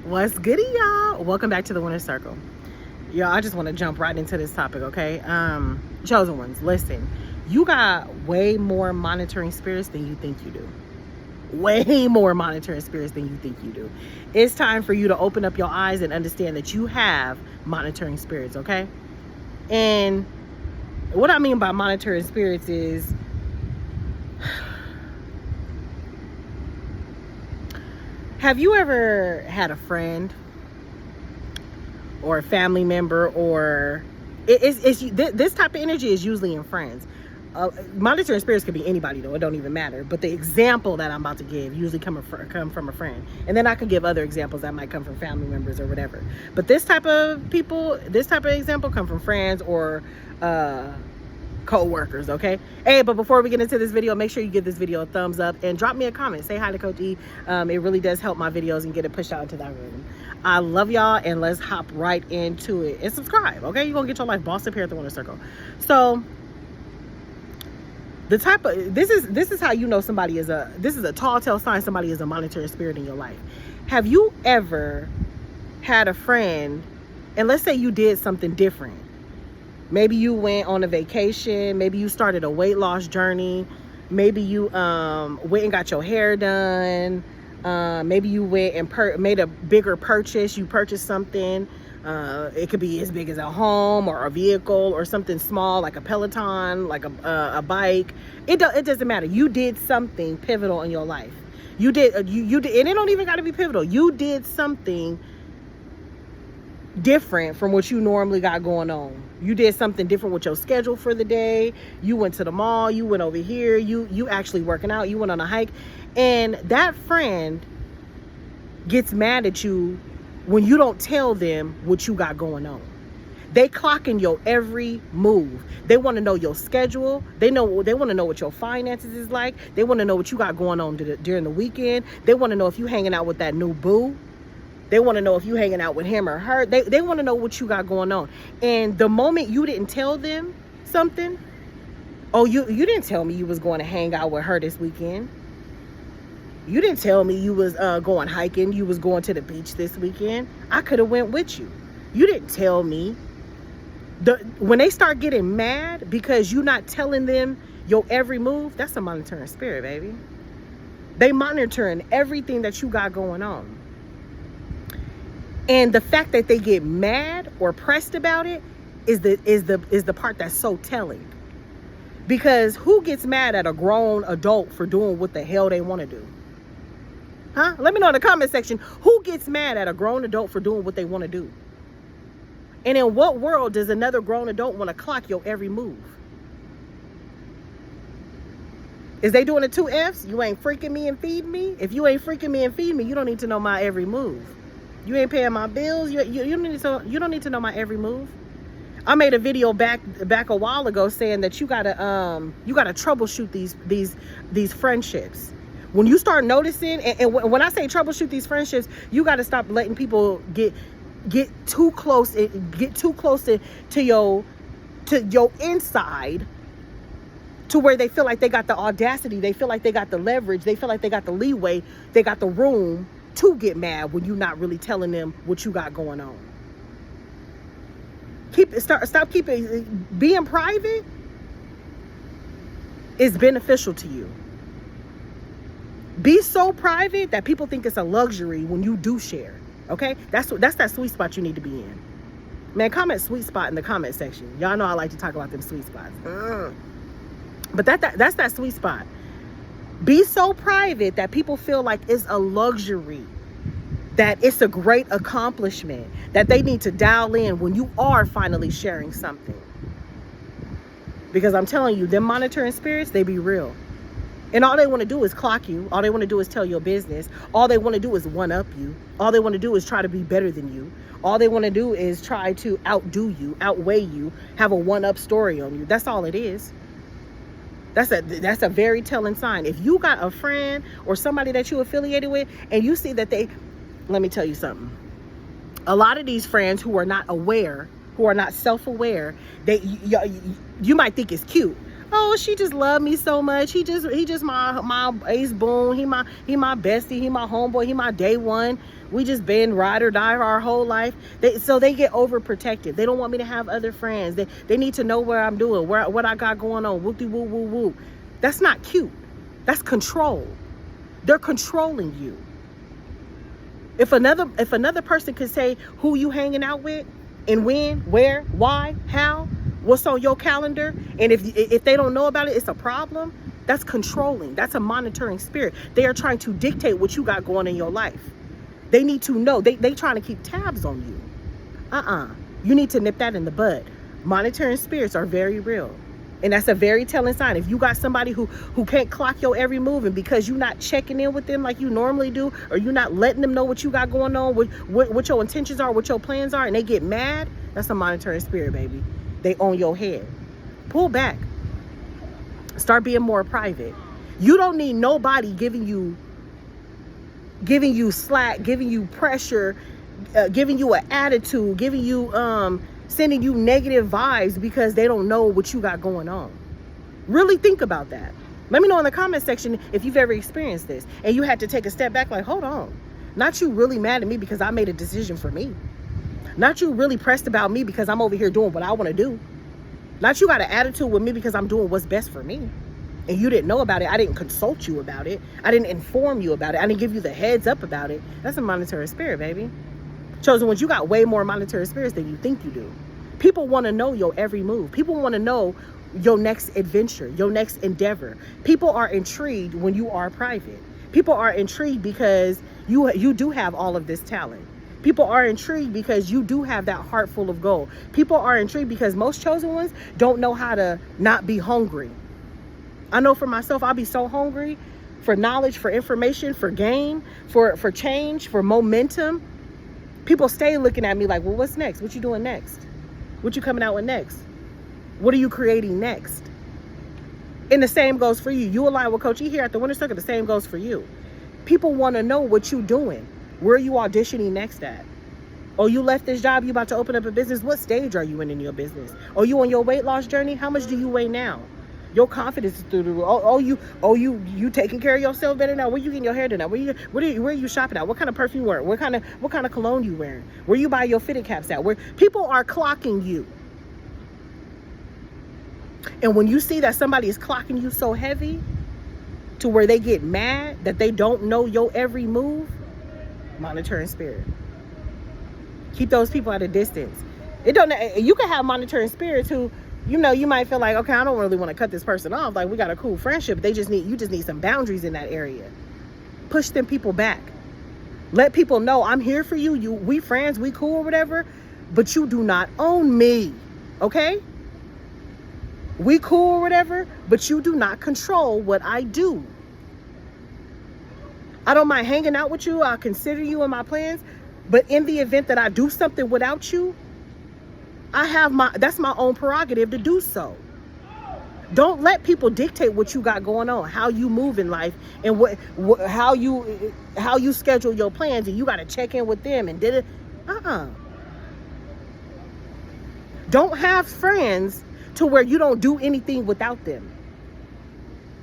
What's goody, y'all? Welcome back to the Winner's Circle. Y'all, I just want to jump right into this topic, okay? Chosen ones, listen. You got way more monitoring spirits than you think you do. Way more monitoring spirits than you think you do. It's time for you to open up your eyes and understand that you have monitoring spirits, okay? And what I mean by monitoring spirits is have you ever had a friend or a family member, or this type of energy is usually in friends. Monitoring spirits could be anybody though, it don't even matter. But the example that I'm about to give usually come from a friend, and then I can give other examples that might come from family members or whatever. But this type of example come from friends or co-workers, okay? Hey, but before we get into this video, make sure you give this video a thumbs up and drop me a comment. Say hi to Coach E. It really does help my videos and get it pushed out into the algorithm. I love y'all, and let's hop right into it. And subscribe, okay? You're gonna get your life bossed up here at the Winner's Circle. So the type of this is how you know somebody is a tall tale sign somebody is a monitoring spirit in your life. Have you ever had a friend, and let's say you did something different? Maybe you went on a vacation. Maybe you started a weight loss journey. Maybe you went and got your hair done. Maybe you went and made a bigger purchase. You purchased something. It could be as big as a home or a vehicle or something small like a Peloton, like a bike. It doesn't matter. You did something pivotal in your life. You did, and it don't even got to be pivotal. You did something different from what you normally got going on. You did something different with your schedule for the day. You went to the mall. You went over here. You actually working out. You went on a hike. And that friend gets mad at you when you don't tell them what you got going on. They clocking your every move. They want to know your schedule. They want to know what your finances is like. They want to know what you got going on during the weekend. They want to know if you hanging out with that new boo. They want to know if you hanging out with him or her. They want to know what you got going on. And the moment you didn't tell them something, oh, you didn't tell me you was going to hang out with her this weekend. You didn't tell me you was going hiking. You was going to the beach this weekend. I could have went with you. You didn't tell me. When they start getting mad because you're not telling them your every move, that's a monitoring spirit, baby. They monitoring everything that you got going on. And the fact that they get mad or pressed about it is the part that's so telling. Because who gets mad at a grown adult for doing what the hell they want to do? Huh? Let me know in the comment section, who gets mad at a grown adult for doing what they want to do? And in what world does another grown adult want to clock your every move? Is they doing the 2 F's? You ain't freaking me and feeding me? If you ain't freaking me and feeding me, you don't need to know my every move. You ain't paying my bills. You don't need to know my every move. I made a video back a while ago saying that you gotta troubleshoot these friendships. When you start noticing, and when I say troubleshoot these friendships, you gotta stop letting people get too close to your inside, to where they feel like they got the audacity, they feel like they got the leverage, they feel like they got the leeway, they got the room to get mad when you're not really telling them what you got going on. Stop keeping being private is beneficial to you. Be so private that people think it's a luxury when you do share. Okay, that's that sweet spot you need to be in. Man, comment sweet spot in the comment section. Y'all know I like to talk about them sweet spots. But that's that sweet spot. Be so private that people feel like it's a luxury, that it's a great accomplishment, that they need to dial in when you are finally sharing something. Because I'm telling you, them monitoring spirits, they be real. And all they want to do is clock you. All they want to do is tell your business. All they want to do is one-up you. All they want to do is try to be better than you. All they want to do is try to outdo you, outweigh you, have a one-up story on you. That's all it is. That's a very telling sign. If you got a friend or somebody that you affiliated with and you see that let me tell you something. A lot of these friends who are not aware, who are not self-aware, you might think it's cute. Oh, she just loved me so much. He just my ace boon. He my bestie. He my homeboy. He my day one. We just been ride or die our whole life. So they get overprotective. They don't want me to have other friends. They need to know where I'm doing, what I got going on. Whoop de woo woo woo. That's not cute. That's control. They're controlling you. If another person could say who you hanging out with and when, where, why, how, what's on your calendar, and if they don't know about it, it's a problem. That's controlling. That's a monitoring spirit. They are trying to dictate what you got going in your life. They need to know. They trying to keep tabs on you. You need to nip that in the bud. Monitoring spirits are very real. And that's a very telling sign. If you got somebody who can't clock your every move, and because you're not checking in with them like you normally do, or you're not letting them know what you got going on, what your intentions are, what your plans are, and they get mad, that's a monitoring spirit, baby. They own your head. Pull back. Start being more private. You don't need nobody giving you slack, giving you pressure, giving you an attitude, giving you sending you negative vibes because they don't know what you got going on. Really think about that. Let me know in the comment section if you've ever experienced this and you had to take a step back like, hold on. Not you really mad at me because I made a decision for me. Not you really pressed about me because I'm over here doing what I want to do. Not you got an attitude with me because I'm doing what's best for me. And you didn't know about it. I didn't consult you about it. I didn't inform you about it. I didn't give you the heads up about it. That's a monetary spirit, baby. Chosen ones, you got way more monetary spirits than you think you do. People want to know your every move. People want to know your next adventure, your next endeavor. People are intrigued when you are private. People are intrigued because you do have all of this talent. People are intrigued because you do have that heart full of gold. People are intrigued because most chosen ones don't know how to not be hungry. I know for myself, I'll be so hungry for knowledge, for information, for gain, for change, for momentum. People stay looking at me like, well, what's next? What you doing next? What you coming out with next? What are you creating next? And the same goes for you. You align with Coach E here at the Winter Circle. The same goes for you. People want to know what you doing. Where are you auditioning next at? Oh, you left this job. You about to open up a business. What stage are you in your business? Are you on your weight loss journey? How much do you weigh now? Your confidence is through the roof. You taking care of yourself better now. Where you getting your hair done now? Where are you shopping at? What kind of perfume you wearing? What kind of cologne you wearing? Where you buy your fitted caps at? Where people are clocking you. And when you see that somebody is clocking you so heavy to where they get mad that they don't know your every move, monitoring spirit. Keep those people at a distance. You can have monitoring spirits who, you might feel like, okay, I don't really want to cut this person off. Like, we got a cool friendship. You just need some boundaries in that area. Push them people back. Let people know I'm here for you. We friends, we cool or whatever, but you do not own me. Okay? We cool or whatever, but you do not control what I do. I don't mind hanging out with you. I'll consider you in my plans. But in the event that I do something without you, that's my own prerogative to do so. Don't let people dictate what you got going on, how you move in life, and how you schedule your plans, and you got to check in with them and did it. Don't have friends to where you don't do anything without them.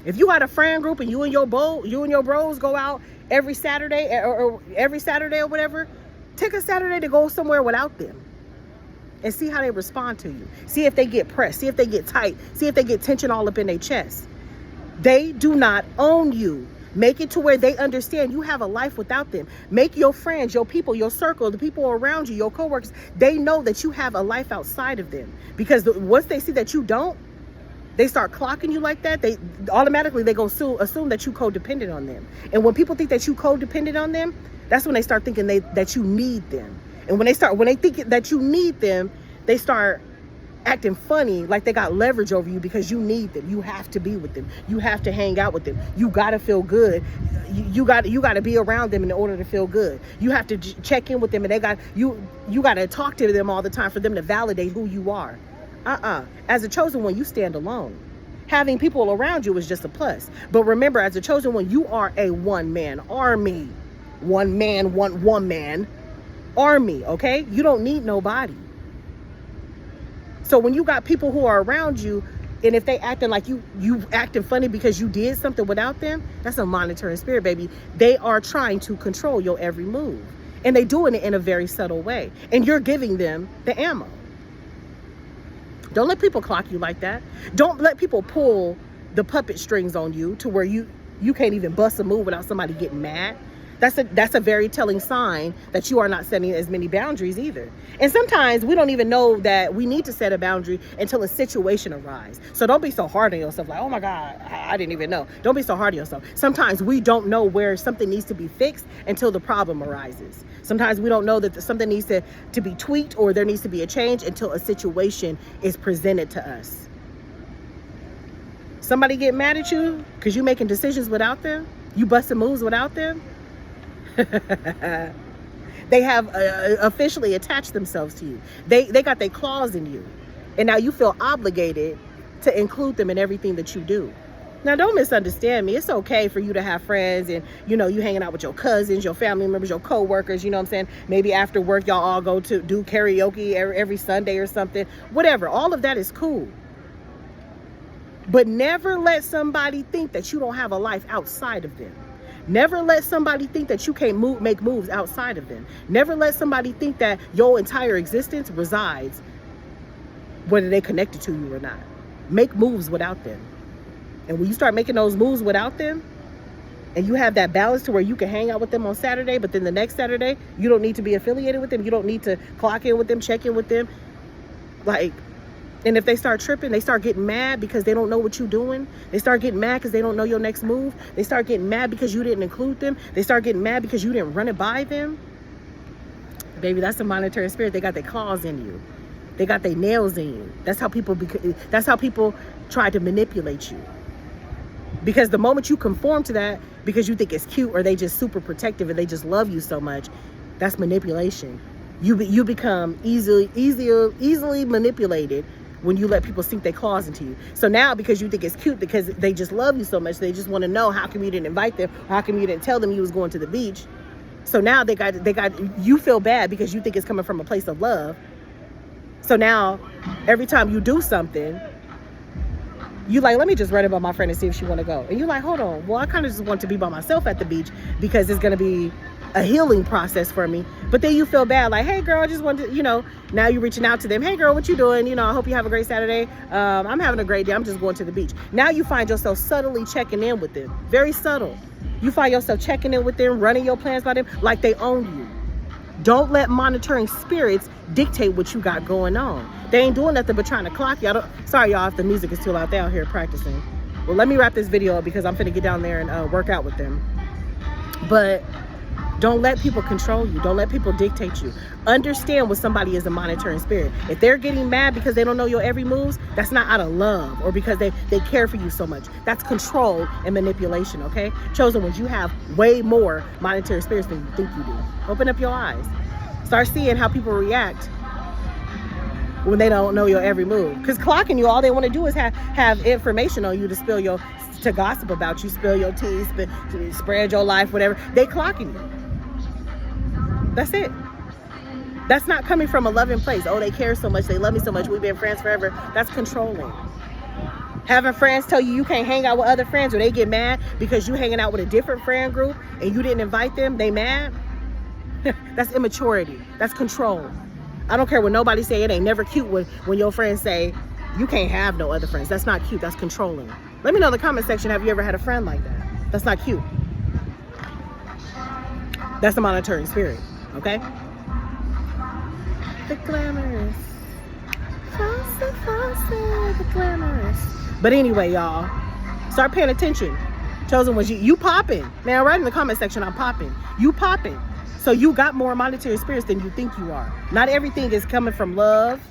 If you got a friend group and you and your bros go out every Saturday or every Saturday or whatever, take a Saturday to go somewhere without them. And see how they respond to you. See if they get pressed. See if they get tight. See if they get tension all up in their chest. They do not own you. Make it to where they understand you have a life without them. Make your friends, your people, your circle, the people around you, your coworkers, they know that you have a life outside of them. Because once they see that you don't, they start clocking you like that. They automatically go assume that you codependent on them. And when people think that you codependent on them, that's when they start thinking that you need them. And when they think that you need them, they start acting funny, like they got leverage over you because you need them. You have to be with them. You have to hang out with them. You got to feel good. You got to be around them in order to feel good. You have to check in with them, and you got to talk to them all the time for them to validate who you are. As a chosen one, you stand alone. Having people around you is just a plus. But remember, as a chosen one, you are a one-man army. One man, one woman army, okay? You don't need nobody. So when you got people who are around you, And if they acting like you acting funny because you did something without them, that's a monitoring spirit, baby. They are trying to control your every move. And they doing it in a very subtle way. And you're giving them the ammo. Don't let people clock you like that. Don't let people pull the puppet strings on you to where you can't even bust a move without somebody getting mad. That's a very telling sign that you are not setting as many boundaries either. And sometimes we don't even know that we need to set a boundary until a situation arises. So don't be so hard on yourself like, oh my God, I didn't even know. Don't be so hard on yourself. Sometimes we don't know where something needs to be fixed until the problem arises. Sometimes we don't know that something needs to be tweaked or there needs to be a change until a situation is presented to us. Somebody get mad at you because you're making decisions without them. You busting moves without them. They have officially attached themselves to you. They got their claws in you. And now you feel obligated to include them in everything that you do. Now, don't misunderstand me. It's okay for you to have friends and, you hanging out with your cousins, your family members, your co-workers, you know what I'm saying? Maybe after work, y'all all go to do karaoke every Sunday or something. Whatever. All of that is cool. But never let somebody think that you don't have a life outside of them. Never let somebody think that you can't make moves outside of them. Never let somebody think that your entire existence resides whether they connected to you or not. Make moves without them. And when you start making those moves without them, and you have that balance to where you can hang out with them on Saturday, but then the next Saturday, you don't need to be affiliated with them. You don't need to clock in with them, check in with them. And if they start tripping, they start getting mad because they don't know what you're doing. They start getting mad because they don't know your next move. They start getting mad because you didn't include them. They start getting mad because you didn't run it by them. Baby, that's a monitoring spirit. They got their claws in you. They got their nails in you. That's how people try to manipulate you. Because the moment you conform to that because you think it's cute or they just super protective and they just love you so much, that's manipulation. You become easily manipulated when you let people sink their claws into you. So now, because you think it's cute, because they just love you so much, they just want to know how come you didn't invite them, or how come you didn't tell them you was going to the beach. So now they got you feel bad because you think it's coming from a place of love. So now, every time you do something, you like, let me just write about my friend and see if she want to go. And you're like, hold on, well, I kind of just want to be by myself at the beach because it's going to be a healing process for me. But then you feel bad, like, hey girl, I just wanted to, now you're reaching out to them. Hey girl, what you doing? I hope you have a great Saturday. I'm having a great day. I'm just going to the beach. Now you find yourself subtly checking in with them. Very subtle. You find yourself checking in with them, running your plans by them like they own you. Don't let monitoring spirits dictate what you got going on. They ain't doing nothing but trying to clock you. Sorry y'all if the music is too loud. They out here practicing. Well, let me wrap this video up because I'm finna get down there and work out with them. But don't let people control you. Don't let people dictate you. Understand when somebody is a monitoring spirit. If they're getting mad because they don't know your every moves, that's not out of love or because they care for you so much. That's control and manipulation, okay? Chosen ones, you have way more monitoring spirits than you think you do. Open up your eyes. Start seeing how people react when they don't know your every move. Because clocking you, all they want to do is have information on you to gossip about you, spill your tea, spread your life, whatever. They clocking you. That's it. That's not coming from a loving place. Oh, they care so much. They love me so much. We've been friends forever. That's controlling. Having friends tell you can't hang out with other friends or they get mad because you hanging out with a different friend group and you didn't invite them, they mad. That's immaturity. That's control. I don't care what nobody say. It ain't never cute when your friends say you can't have no other friends. That's not cute. That's controlling. Let me know in the comment section, have you ever had a friend like that? That's not cute. That's the monitoring spirit. Okay? The glamorous. The glamorous. But anyway, y'all, start paying attention. Chosen ones, you popping. Man, right in the comment section, I'm popping. You popping. So you got more monetary spirits than you think you are. Not everything is coming from love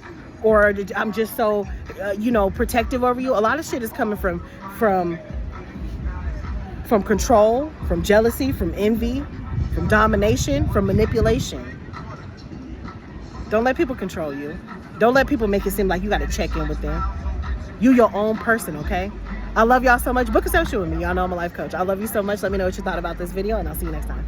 or I'm just so, protective over you. A lot of shit is coming from control, from jealousy, from envy, from domination, from manipulation. Don't let people control you. Don't let people make it seem like you got to check in with them. You your own person, okay? I love y'all so much. Book a session with me. Y'all know I'm a life coach. I love you so much. Let me know what you thought about this video, and I'll see you next time.